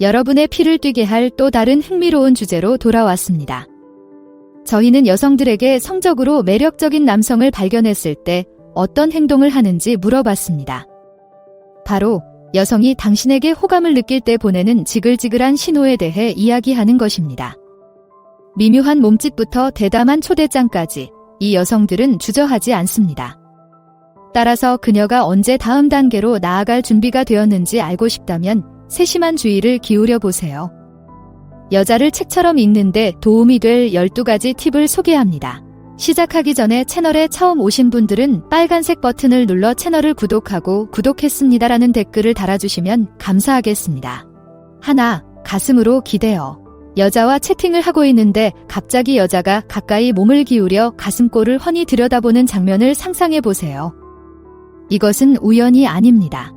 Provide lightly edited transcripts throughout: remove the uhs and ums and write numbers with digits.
여러분의 피를 뛰게 할 또 다른 흥미로운 주제로 돌아왔습니다. 저희는 여성들에게 성적으로 매력적인 남성을 발견했을 때 어떤 행동을 하는지 물어봤습니다. 바로 여성이 당신에게 호감을 느낄 때 보내는 지글지글한 신호에 대해 이야기하는 것입니다. 미묘한 몸짓부터 대담한 초대장까지 이 여성들은 주저하지 않습니다. 따라서 그녀가 언제 다음 단계로 나아갈 준비가 되었는지 알고 싶다면 세심한 주의를 기울여 보세요. 여자를 책처럼 읽는데 도움이 될 12가지 팁을 소개합니다. 시작하기 전에 채널에 처음 오신 분들은 빨간색 버튼을 눌러 채널을 구독하고 구독했습니다라는 댓글을 달아주시면 감사하겠습니다. 하나, 가슴으로 기대어. 여자와 채팅을 하고 있는데 갑자기 여자가 가까이 몸을 기울여 가슴골을 훤히 들여다보는 장면을 상상해 보세요. 이것은 우연이 아닙니다.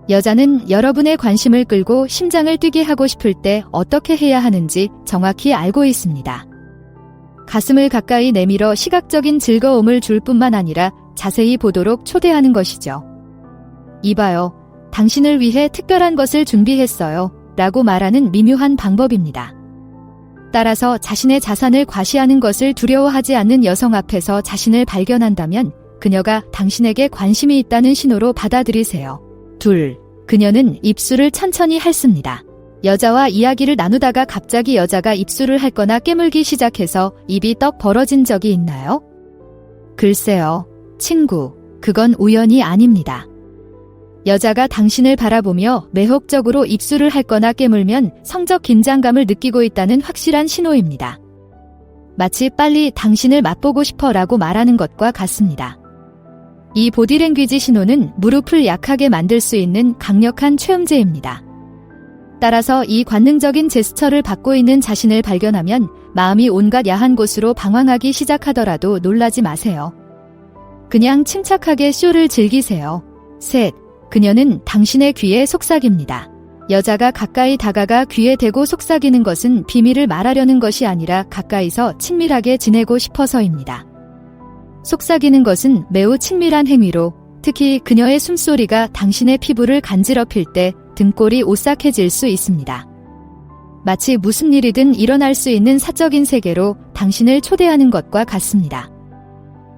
여자는 여러분의 관심을 끌고 심장을 뛰게 하고 싶을 때 어떻게 해야 하는지 정확히 알고 있습니다. 가슴을 가까이 내밀어 시각적인 즐거움을 줄 뿐만 아니라 자세히 보도록 초대하는 것이죠. 이봐요. 당신을 위해 특별한 것을 준비했어요. 라고 말하는 미묘한 방법입니다. 따라서 자신의 자산을 과시하는 것을 두려워하지 않는 여성 앞에서 자신을 발견한다면 그녀가 당신에게 관심이 있다는 신호로 받아들이세요. 둘, 그녀는 입술을 천천히 핥습니다. 여자와 이야기를 나누다가 갑자기 여자가 입술을 핥거나 깨물기 시작해서 입이 떡 벌어진 적이 있나요? 글쎄요, 친구, 그건 우연이 아닙니다. 여자가 당신을 바라보며 매혹적으로 입술을 핥거나 깨물면 성적 긴장감을 느끼고 있다는 확실한 신호입니다. 마치 빨리 당신을 맛보고 싶어라고 말하는 것과 같습니다. 이 보디랭귀지 신호는 무릎을 약하게 만들 수 있는 강력한 최음제입니다. 따라서 이 관능적인 제스처를 받고 있는 자신을 발견하면 마음이 온갖 야한 곳으로 방황하기 시작하더라도 놀라지 마세요. 그냥 침착하게 쇼를 즐기세요. 셋, 그녀는 당신의 귀에 속삭입니다. 여자가 가까이 다가가 귀에 대고 속삭이는 것은 비밀을 말하려는 것이 아니라 가까이서 친밀하게 지내고 싶어서입니다. 속삭이는 것은 매우 친밀한 행위로 특히 그녀의 숨소리가 당신의 피부를 간지럽힐 때 등골이 오싹해질 수 있습니다. 마치 무슨 일이든 일어날 수 있는 사적인 세계로 당신을 초대하는 것과 같습니다.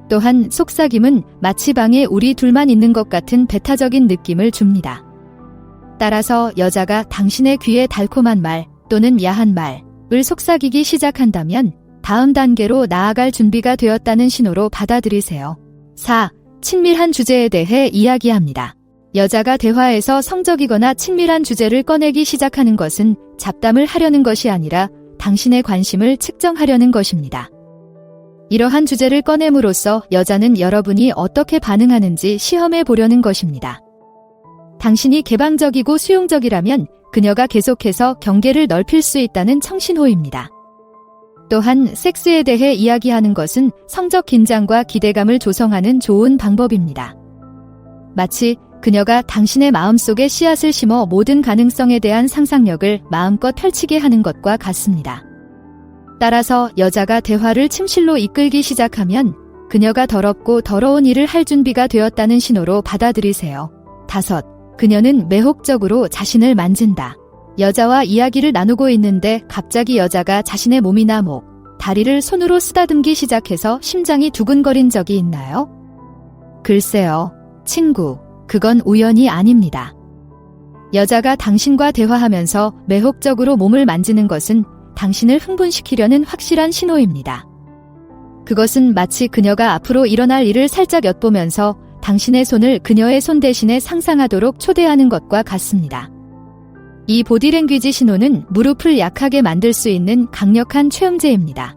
또한 속삭임은 마치 방에 우리 둘만 있는 것 같은 배타적인 느낌을 줍니다. 따라서 여자가 당신의 귀에 달콤한 말 또는 야한 말을 속삭이기 시작한다면 다음 단계로 나아갈 준비가 되었다는 신호로 받아들이세요. 4. 친밀한 주제에 대해 이야기합니다. 여자가 대화에서 성적이거나 친밀한 주제를 꺼내기 시작하는 것은 잡담을 하려는 것이 아니라 당신의 관심을 측정하려는 것입니다. 이러한 주제를 꺼냄으로써 여자는 여러분이 어떻게 반응하는지 시험해 보려는 것입니다. 당신이 개방적이고 수용적이라면 그녀가 계속해서 경계를 넓힐 수 있다는 청신호입니다. 또한 섹스에 대해 이야기하는 것은 성적 긴장과 기대감을 조성하는 좋은 방법입니다. 마치 그녀가 당신의 마음속에 씨앗을 심어 모든 가능성에 대한 상상력을 마음껏 펼치게 하는 것과 같습니다. 따라서 여자가 대화를 침실로 이끌기 시작하면 그녀가 더럽고 더러운 일을 할 준비가 되었다는 신호로 받아들이세요. 5. 그녀는 매혹적으로 자신을 만진다. 여자와 이야기를 나누고 있는데 갑자기 여자가 자신의 몸이나 목, 다리를 손으로 쓰다듬기 시작해서 심장이 두근거린 적이 있나요? 글쎄요, 친구, 그건 우연이 아닙니다. 여자가 당신과 대화하면서 매혹적으로 몸을 만지는 것은 당신을 흥분시키려는 확실한 신호입니다. 그것은 마치 그녀가 앞으로 일어날 일을 살짝 엿보면서 당신의 손을 그녀의 손 대신에 상상하도록 초대하는 것과 같습니다. 이 보디랭귀지 신호는 무릎을 약하게 만들 수 있는 강력한 최음제입니다.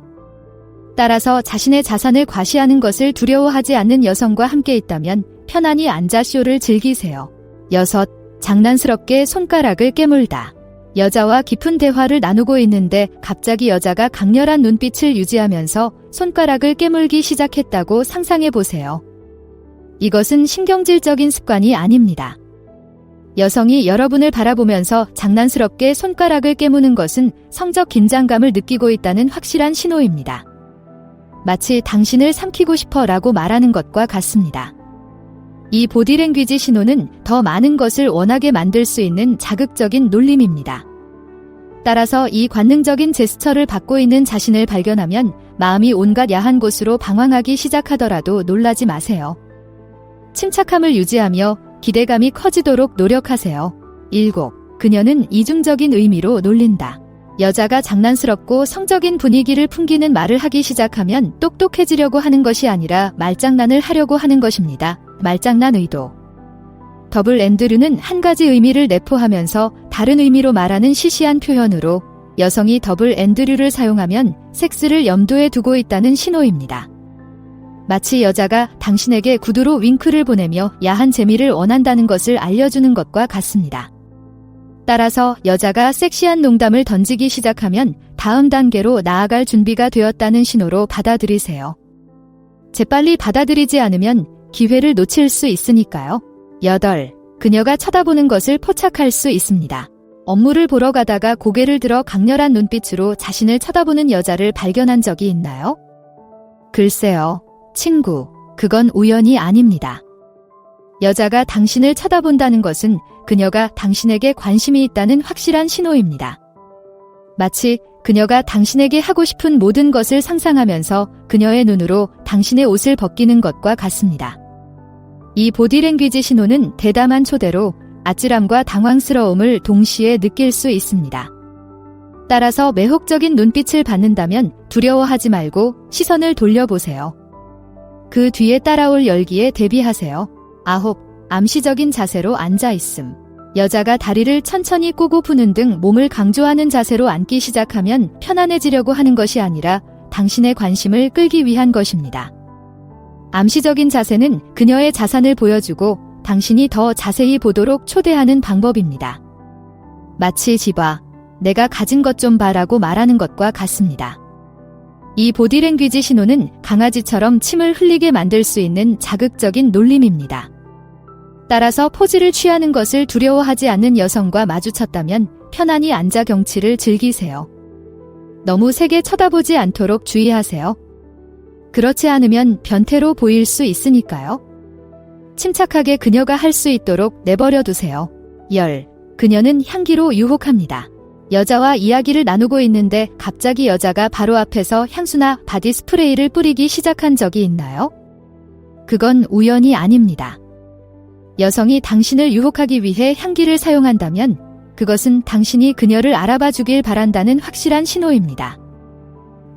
따라서 자신의 자산을 과시하는 것을 두려워하지 않는 여성과 함께 있다면 편안히 앉아 쇼를 즐기세요. 6. 장난스럽게 손가락을 깨물다. 여자와 깊은 대화를 나누고 있는데 갑자기 여자가 강렬한 눈빛을 유지하면서 손가락을 깨물기 시작했다고 상상해 보세요. 이것은 신경질적인 습관이 아닙니다. 여성이 여러분을 바라보면서 장난스럽게 손가락을 깨무는 것은 성적 긴장감을 느끼고 있다는 확실한 신호입니다. 마치 당신을 삼키고 싶어라고 말하는 것과 같습니다. 이 보디랭귀지 신호는 더 많은 것을 원하게 만들 수 있는 자극적인 놀림입니다. 따라서 이 관능적인 제스처를 받고 있는 자신을 발견하면 마음이 온갖 야한 곳으로 방황하기 시작하더라도 놀라지 마세요. 침착함을 유지하며 기대감이 커지도록 노력하세요. 7. 그녀는 이중적인 의미로 놀린다. 여자가 장난스럽고 성적인 분위기를 풍기는 말을 하기 시작하면 똑똑해지려고 하는 것이 아니라 말장난을 하려고 하는 것입니다. 말장난 의도. 더블 앤드류는 한 가지 의미를 내포하면서 다른 의미로 말하는 시시한 표현으로 여성이 더블 앤드류를 사용하면 섹스를 염두에 두고 있다는 신호입니다. 마치 여자가 당신에게 구두로 윙크를 보내며 야한 재미를 원한다는 것을 알려주는 것과 같습니다. 따라서 여자가 섹시한 농담을 던지기 시작하면 다음 단계로 나아갈 준비가 되었다는 신호로 받아들이세요. 재빨리 받아들이지 않으면 기회를 놓칠 수 있으니까요. 8. 그녀가 쳐다보는 것을 포착할 수 있습니다. 업무를 보러 가다가 고개를 들어 강렬한 눈빛으로 자신을 쳐다보는 여자를 발견한 적이 있나요? 글쎄요, 친구, 그건 우연이 아닙니다. 여자가 당신을 쳐다본다는 것은 그녀가 당신에게 관심이 있다는 확실한 신호입니다. 마치 그녀가 당신에게 하고 싶은 모든 것을 상상하면서 그녀의 눈으로 당신의 옷을 벗기는 것과 같습니다. 이 보디랭귀지 신호는 대담한 초대로 아찔함과 당황스러움을 동시에 느낄 수 있습니다. 따라서 매혹적인 눈빛을 받는다면 두려워하지 말고 시선을 돌려보세요. 그 뒤에 따라올 열기에 대비하세요. 9. 암시적인 자세로 앉아있음. 여자가 다리를 천천히 꼬고 푸는 등 몸을 강조하는 자세로 앉기 시작하면 편안해지려고 하는 것이 아니라 당신의 관심을 끌기 위한 것입니다. 암시적인 자세는 그녀의 자산을 보여주고 당신이 더 자세히 보도록 초대하는 방법입니다. 마치 집아, 내가 가진 것 좀 봐라고 말하는 것과 같습니다. 이 보디랭귀지 신호는 강아지처럼 침을 흘리게 만들 수 있는 자극적인 놀림입니다. 따라서 포즈를 취하는 것을 두려워하지 않는 여성과 마주쳤다면 편안히 앉아 경치를 즐기세요. 너무 세게 쳐다보지 않도록 주의하세요. 그렇지 않으면 변태로 보일 수 있으니까요. 침착하게 그녀가 할 수 있도록 내버려 두세요. 10. 그녀는 향기로 유혹합니다. 여자와 이야기를 나누고 있는데 갑자기 여자가 바로 앞에서 향수나 바디 스프레이를 뿌리기 시작한 적이 있나요? 그건 우연이 아닙니다. 여성이 당신을 유혹하기 위해 향기를 사용한다면 그것은 당신이 그녀를 알아봐 주길 바란다는 확실한 신호입니다.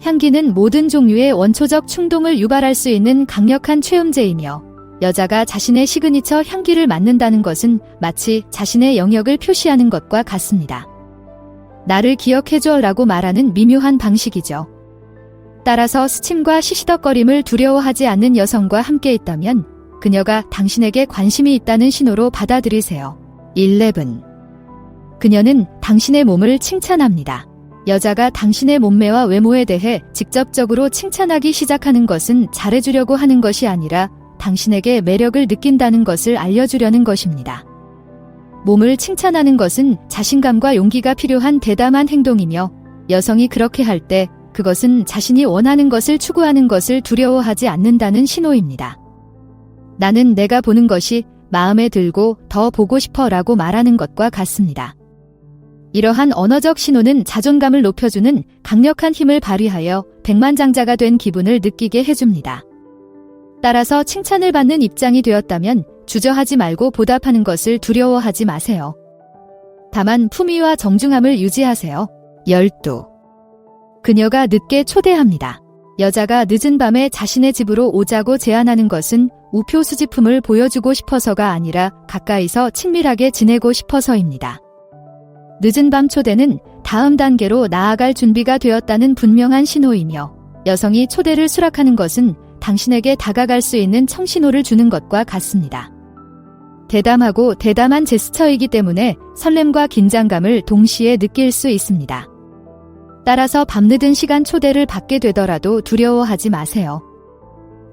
향기는 모든 종류의 원초적 충동을 유발할 수 있는 강력한 최음제이며 여자가 자신의 시그니처 향기를 맡는다는 것은 마치 자신의 영역을 표시하는 것과 같습니다. 나를 기억해줘 라고 말하는 미묘한 방식이죠. 따라서 스침과 시시덕거림을 두려워하지 않는 여성과 함께 있다면 그녀가 당신에게 관심이 있다는 신호로 받아들이세요. 11. 그녀는 당신의 몸을 칭찬합니다. 여자가 당신의 몸매와 외모에 대해 직접적으로 칭찬하기 시작하는 것은 잘해주려고 하는 것이 아니라 당신에게 매력을 느낀다는 것을 알려주려는 것입니다. 몸을 칭찬하는 것은 자신감과 용기가 필요한 대담한 행동이며 여성이 그렇게 할 때 그것은 자신이 원하는 것을 추구하는 것을 두려워하지 않는다는 신호입니다. 나는 내가 보는 것이 마음에 들고 더 보고 싶어 라고 말하는 것과 같습니다. 이러한 언어적 신호는 자존감을 높여주는 강력한 힘을 발휘하여 백만장자가 된 기분을 느끼게 해줍니다. 따라서 칭찬을 받는 입장이 되었다면 주저하지 말고 보답하는 것을 두려워하지 마세요. 다만 품위와 정중함을 유지하세요. 12. 그녀가 늦게 초대합니다. 여자가 늦은 밤에 자신의 집으로 오자고 제안하는 것은 우표 수집품을 보여주고 싶어서가 아니라 가까이서 친밀하게 지내고 싶어서입니다. 늦은 밤 초대는 다음 단계로 나아갈 준비가 되었다는 분명한 신호이며 여성이 초대를 수락하는 것은 당신에게 다가갈 수 있는 청신호를 주는 것과 같습니다. 대담하고 대담한 제스처이기 때문에 설렘과 긴장감을 동시에 느낄 수 있습니다. 따라서 밤늦은 시간 초대를 받게 되더라도 두려워하지 마세요.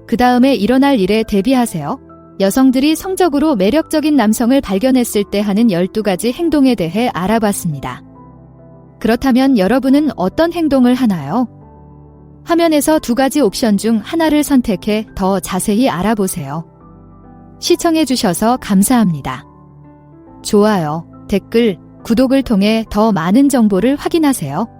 그 다음에 일어날 일에 대비하세요. 여성들이 성적으로 매력적인 남성을 발견했을 때 하는 12가지 행동에 대해 알아봤습니다. 그렇다면 여러분은 어떤 행동을 하나요? 화면에서 2가지 옵션 중 하나를 선택해 더 자세히 알아보세요. 시청해주셔서 감사합니다. 좋아요, 댓글, 구독을 통해 더 많은 정보를 확인하세요.